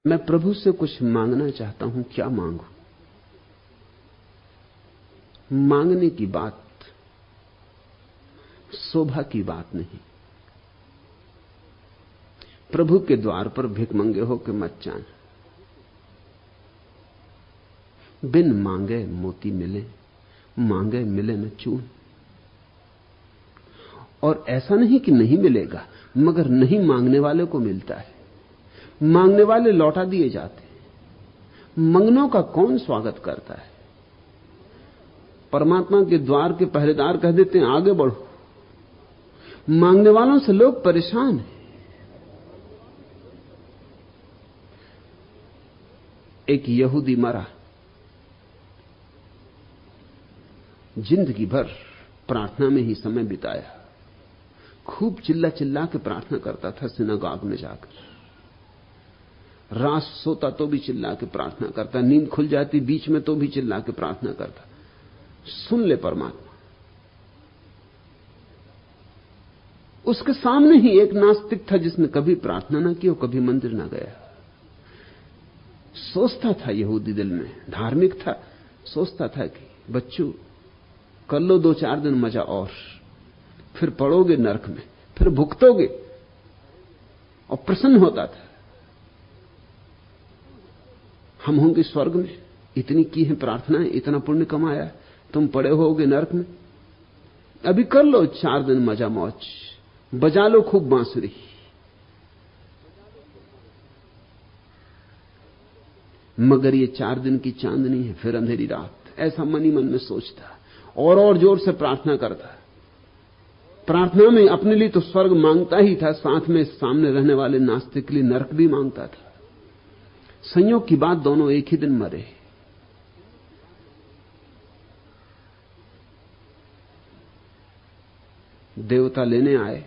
मैं प्रभु से कुछ मांगना चाहता हूं, क्या मांगू? मांगने की बात शोभा की बात नहीं। प्रभु के द्वार पर भिखमंगे होकर मत जाना। बिन मांगे मोती मिले, मांगे मिले न चून। और ऐसा नहीं कि नहीं मिलेगा, मगर नहीं मांगने वाले को मिलता है। मांगने वाले लौटा दिए जाते हैं। मंगनों का कौन स्वागत करता है? परमात्मा के द्वार के पहरेदार कह देते हैं आगे बढ़ो। मांगने वालों से लोग परेशान हैं। एक यहूदी मरा, जिंदगी भर प्रार्थना में ही समय बिताया। खूब चिल्ला चिल्ला के प्रार्थना करता था सिनागॉग में जाकर। रात सोता तो भी चिल्ला के प्रार्थना करता, नींद खुल जाती बीच में तो भी चिल्ला के प्रार्थना करता। सुन ले परमात्मा। उसके सामने ही एक नास्तिक था जिसने कभी प्रार्थना ना की और कभी मंदिर ना गया। सोचता था यहूदी दिल में, धार्मिक था, सोचता था कि बच्चों कर लो 2-4 दिन मजा और फिर पड़ोगे नरक में, फिर भुगतोगे। और प्रसन्न होता था, हम होंगे स्वर्ग में, इतनी की है प्रार्थनाएं, इतना पुण्य कमाया, तुम पड़े होगे नरक में। अभी कर लो 4 दिन मजा मौज, बजा लो खूब बांसुरी। मगर ये 4 दिन की चांदनी है, फिर अंधेरी रात। ऐसा मन ही मन में सोचता और जोर से प्रार्थना करता। प्रार्थना में अपने लिए तो स्वर्ग मांगता ही था, साथ में सामने रहने वाले नास्तिक के लिए नरक भी मांगता था। संयोग की बात, दोनों एक ही दिन मरे। देवता लेने आए,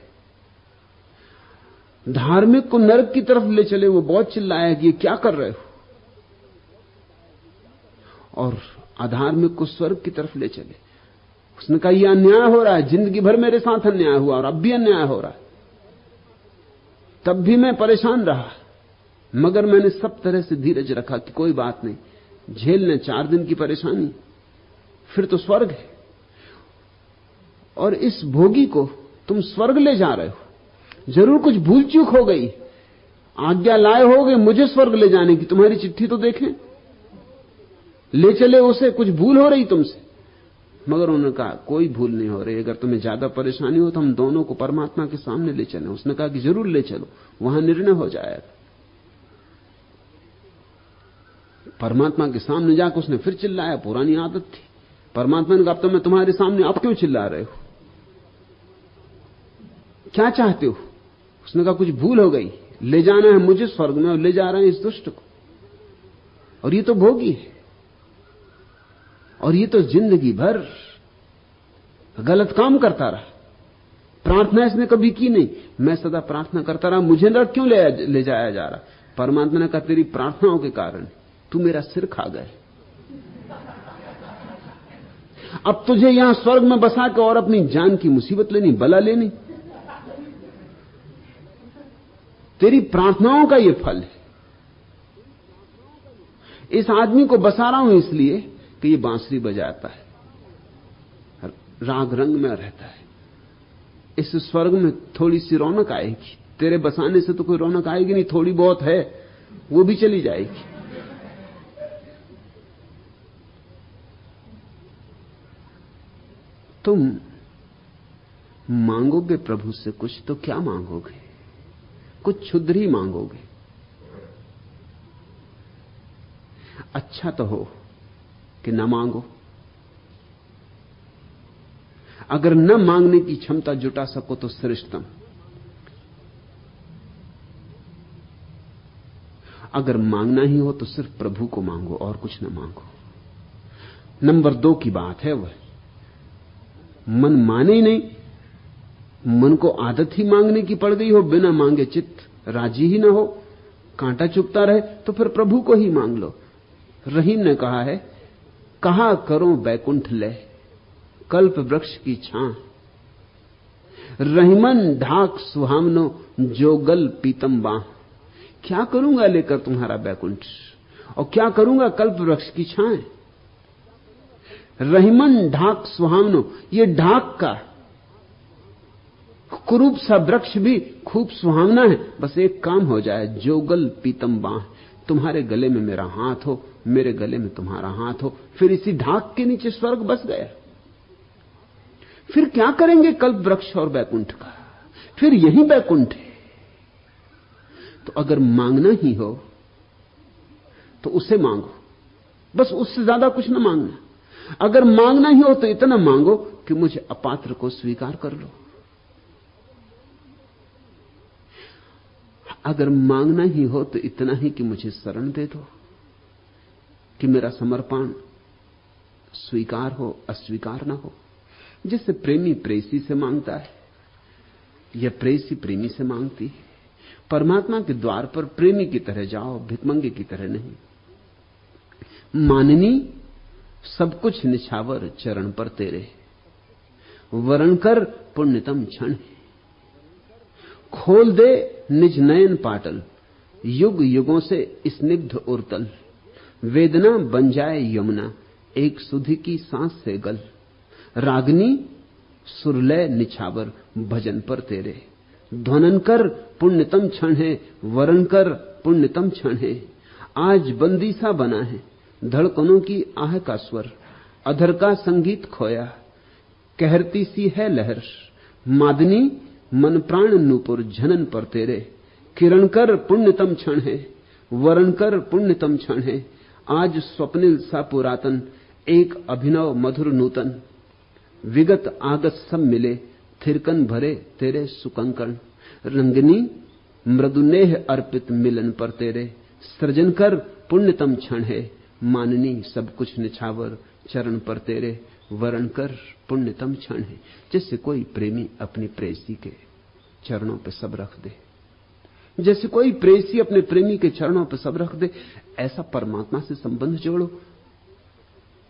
धार्मिक को नरक की तरफ ले चले। वो बहुत चिल्लाया कि ये क्या कर रहे हो, और अधार्मिक को स्वर्ग की तरफ ले चले। उसने कहा यह अन्याय हो रहा है, जिंदगी भर मेरे साथ अन्याय हुआ और अब भी अन्याय हो रहा है। तब भी मैं परेशान रहा, मगर मैंने सब तरह से धीरज रखा कि कोई बात नहीं, झेल लें 4 दिन की परेशानी, फिर तो स्वर्ग है। और इस भोगी को तुम स्वर्ग ले जा रहे हो। जरूर कुछ भूल चूक हो गई, आज्ञा लाए होगे मुझे स्वर्ग ले जाने की, तुम्हारी चिट्ठी तो देखें। ले चले उसे, कुछ भूल हो रही तुमसे। मगर उन्होंने कहा कोई भूल नहीं हो रही, अगर तुम्हें ज्यादा परेशानी हो तो हम दोनों को परमात्मा के सामने ले चलें। उसने कहा कि जरूर ले चलो, वहां निर्णय हो जाएगा। परमात्मा के सामने जाकर उसने फिर चिल्लाया, पुरानी आदत थी। परमात्मा ने कहा तो मैं तुम्हारे सामने अब क्यों चिल्ला रहे हो, क्या चाहते हो? उसने कहा कुछ भूल हो गई, ले जाना है मुझे स्वर्ग में और ले जा रहे हैं इस दुष्ट को, और ये तो भोगी है, और ये तो जिंदगी भर गलत काम करता रहा। प्रार्थना इसने कभी की नहीं, मैं सदा प्रार्थना करता रहा, मुझे नरक क्यों ले जाया जा रहा? परमात्मा ने कहा तेरी प्रार्थनाओं के कारण तू मेरा सिर खा गए। अब तुझे यहां स्वर्ग में बसा के और अपनी जान की मुसीबत लेनी, बला लेनी, तेरी प्रार्थनाओं का यह फल है। इस आदमी को बसा रहा हूं इसलिए कि ये बांसुरी बजाता है, राग रंग में रहता है। इस स्वर्ग में थोड़ी सी रौनक आएगी, तेरे बसाने से तो कोई रौनक आएगी नहीं, थोड़ी बहुत है वो भी चली जाएगी। तुम मांगोगे प्रभु से कुछ तो क्या मांगोगे? कुछ क्षुद्र ही मांगोगे। अच्छा तो हो कि न मांगो। अगर न मांगने की क्षमता जुटा सको तो श्रेष्ठतम। अगर मांगना ही हो तो सिर्फ प्रभु को मांगो और कुछ न मांगो। नंबर 2 की बात है, वह मन माने ही नहीं, मन को आदत ही मांगने की पड़ गई हो, बिना मांगे चित्त राजी ही ना हो, कांटा चुभता रहे, तो फिर प्रभु को ही मांग लो। रहीम ने कहा है, कहा करो बैकुंठ ले कल्प वृक्ष की छां, रहीमन ढाक सुहामनो जोगल पीतम बाह, क्या करूंगा लेकर तुम्हारा बैकुंठ, और क्या करूंगा कल्प वृक्ष की छाएं। रहीमन ढाक सुहावनो, ये ढाक का कुरूप सा वृक्ष भी खूब सुहावना है। बस एक काम हो जाए, जोगल पीतम बाह, तुम्हारे गले में मेरा हाथ हो, मेरे गले में तुम्हारा हाथ हो, फिर इसी ढाक के नीचे स्वर्ग बस गया। फिर क्या करेंगे कल्प वृक्ष और बैकुंठ का, फिर यही बैकुंठ है। तो अगर मांगना ही हो तो उसे मांगो, बस उससे ज्यादा कुछ ना मांगना। अगर मांगना ही हो तो इतना मांगो कि मुझे अपात्र को स्वीकार कर लो। अगर मांगना ही हो तो इतना ही कि मुझे शरण दे दो, कि मेरा समर्पण स्वीकार हो अस्वीकार ना हो। जैसे प्रेमी प्रेसी से मांगता है या प्रेसी प्रेमी से मांगती है। परमात्मा के द्वार पर प्रेमी की तरह जाओ, भिखमंगे की तरह नहीं। माननी सब कुछ निछावर चरण पर तेरे, वरण कर पुण्यतम क्षण। खोल दे निज नयन पाटल, युग युगों से स्निग्ध उर्तल। वेदना बन जाए यमुना, एक सुधि की सांस से गल। रागनी सुरलय निछावर भजन पर तेरे, ध्वनन कर पुण्यतम क्षण है, वरण कर पुण्यतम क्षण है। आज बंदी सा बना है धड़कनों की आह का स्वर, अधर का संगीत खोया कहरती सी है लहर। मादनी मन प्राण नूपुर झनन पर तेरे, किरण कर पुण्यतम क्षण है, वरण कर पुण्यतम क्षण है। आज स्वप्निल सा पुरातन, एक अभिनव मधुर नूतन। विगत आगत सब मिले, थिरकन भरे तेरे सुकंकण। रंगनी मृदुनेह अर्पित मिलन पर तेरे, सृजन कर पुण्यतम क्षण है। माननी सब कुछ निछावर चरण पर तेरे, वरण कर पुण्यतम क्षण है। जैसे कोई प्रेमी अपनी प्रेसी के चरणों पर सब रख दे, जैसे कोई प्रेसी अपने प्रेमी के चरणों पर सब रख दे, ऐसा परमात्मा से संबंध जोड़ो।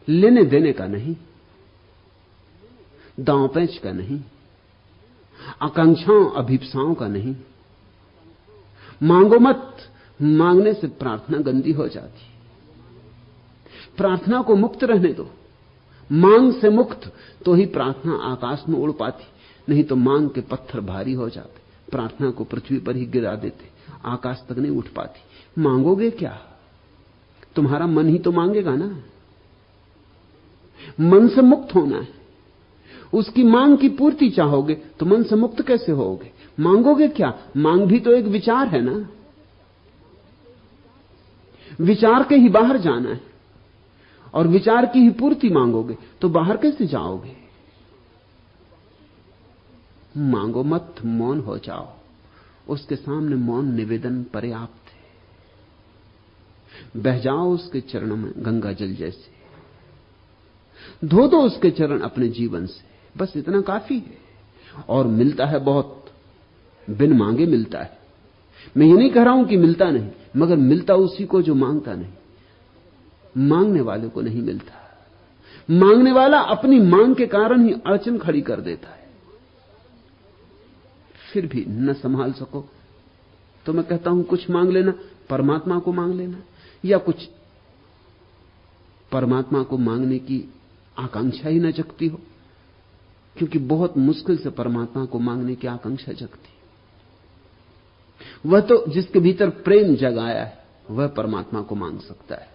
लेने देने का नहीं, दांव पैंच का नहीं, आकांक्षाओं अभिप्साओं का नहीं। मांगो मत, मांगने से प्रार्थना गंदी हो जाती। प्रार्थना को मुक्त रहने दो। मांग से मुक्त तो ही प्रार्थना आकाश में उड़ पाती, नहीं तो मांग के पत्थर भारी हो जाते, प्रार्थना को पृथ्वी पर ही गिरा देते, आकाश तक नहीं उठ पाती। मांगोगे क्या? तुम्हारा मन ही तो मांगेगा ना। मन से मुक्त होना है। उसकी मांग की पूर्ति चाहोगे तो मन से मुक्त कैसे होगे? मांगोगे क्या? मांग भी तो एक विचार है ना। विचार के ही बाहर जाना है, और विचार की ही पूर्ति मांगोगे तो बाहर कैसे जाओगे? मांगो मत, मौन हो जाओ। उसके सामने मौन निवेदन पर्याप्त है। बह जाओ उसके चरणों में गंगा जल जैसे, धो दो उसके चरण अपने जीवन से, बस इतना काफी है। और मिलता है बहुत, बिन मांगे मिलता है। मैं ये नहीं कह रहा हूं कि मिलता नहीं, मगर मिलता उसी को जो मांगता नहीं। मांगने वाले को नहीं मिलता। मांगने वाला अपनी मांग के कारण ही अड़चन खड़ी कर देता है। फिर भी न संभाल सको तो मैं कहता हूं कुछ मांग लेना, परमात्मा को मांग लेना, या कुछ परमात्मा को मांगने की आकांक्षा ही न जगती हो, क्योंकि बहुत मुश्किल से परमात्मा को मांगने की आकांक्षा जगती। वह तो जिसके भीतर प्रेम जगाया है वह परमात्मा को मांग सकता है,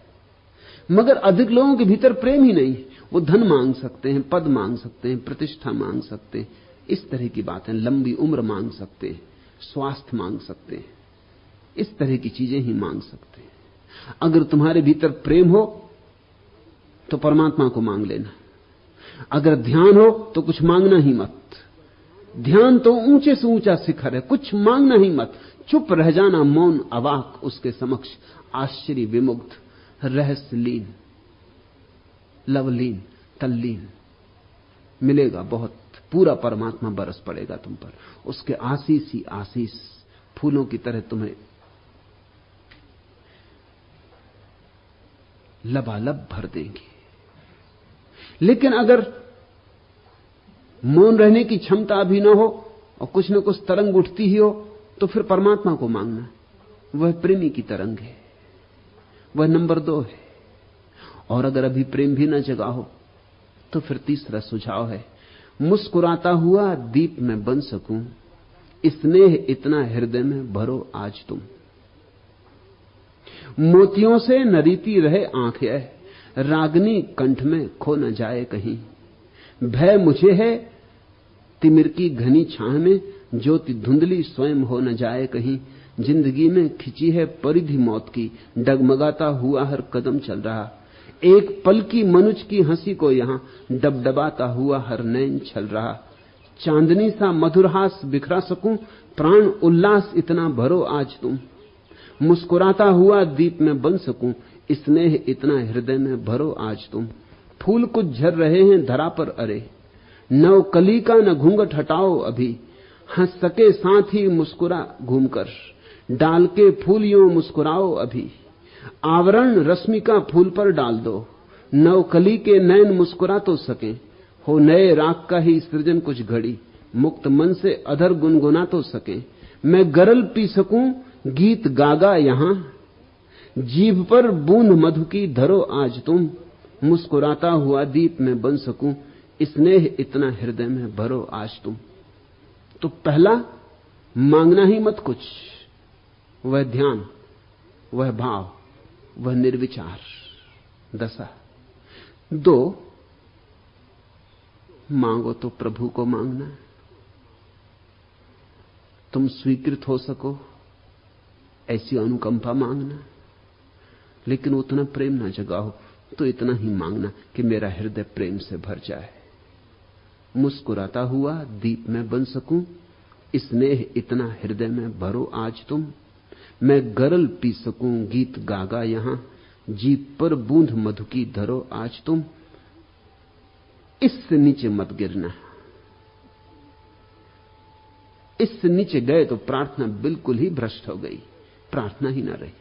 मगर अधिक लोगों के भीतर प्रेम ही नहीं। वो धन मांग सकते हैं, पद मांग सकते हैं, प्रतिष्ठा मांग सकते हैं, इस तरह की बातें, लंबी उम्र मांग सकते हैं, स्वास्थ्य मांग सकते हैं, इस तरह की चीजें ही मांग सकते हैं। अगर तुम्हारे भीतर प्रेम हो तो परमात्मा को मांग लेना। अगर ध्यान हो तो कुछ मांगना ही मत। ध्यान तो ऊंचे से ऊंचा शिखर है, कुछ मांगना ही मत। चुप रह जाना, मौन अवाक उसके समक्ष, आश्चर्य विमुग्ध, रहस्यलीन, लवलीन, तल्लीन। मिलेगा बहुत, पूरा परमात्मा बरस पड़ेगा तुम पर। उसके आशीष ही आशीष फूलों की तरह तुम्हें लबालब भर देंगे। लेकिन अगर मौन रहने की क्षमता भी ना हो और कुछ न कुछ तरंग उठती ही हो, तो फिर परमात्मा को मांगना। वह प्रेमी की तरंग है, वह नंबर 2 है। और अगर अभी प्रेम भी न जगा हो तो फिर तीसरा सुझाव है, मुस्कुराता हुआ दीप में बन सकूं, स्नेह इतना हृदय में भरो आज तुम। मोतियों से नरीती रहे आंखें, रागनी कंठ में खो न जाए कहीं। भय मुझे है तिमिर की घनी छाह में, ज्योति धुंधली स्वयं हो न जाए कहीं। जिंदगी में खिंची है परिधि मौत की, डगमगाता हुआ हर कदम चल रहा। एक पल की मनुज की हंसी को यहां डबडबाता हुआ हर नैन छल रहा। चांदनी सा मधुरहास बिखरा सकूं, प्राण उल्लास इतना भरो आज तुम। मुस्कुराता हुआ दीप में बन सकूं, स्नेह इतना हृदय में भरो आज तुम। फूल कुछ झर रहे हैं धरा पर अरे, नव कली का न घूंघट हटाओ अभी। हंस सके साथ ही मुस्कुरा घूमकर, डाल के फूल यूं मुस्कुराओ अभी। आवरण रश्मि का फूल पर डाल दो, नव कली के नैन मुस्कुरा तो सके। हो नए राग का ही सृजन कुछ घड़ी, मुक्त मन से अधर गुनगुना तो सके। मैं गरल पी सकूं गीत गागा यहां, जीभ पर बूंद मधु की धरो आज तुम। मुस्कुराता हुआ दीप में बन सकूं, स्नेह इतना हृदय में भरो आज तुम। तो पहला, मांगना ही मत कुछ, वह ध्यान, वह भाव, वह निर्विचार दशा। 2, मांगो तो प्रभु को मांगना, तुम स्वीकृत हो सको ऐसी अनुकंपा मांगना। लेकिन उतना प्रेम ना जगाओ तो इतना ही मांगना कि मेरा हृदय प्रेम से भर जाए। मुस्कुराता हुआ दीप में बन सकूं, स्नेह इतना हृदय में भरो आज तुम। मैं गरल पी सकूं गीत गागा यहां, जीभ पर बूंद मधु की धरो आज तुम। इससे नीचे मत गिरना, इससे नीचे गए तो प्रार्थना बिल्कुल ही भ्रष्ट हो गई, प्रार्थना ही ना रही।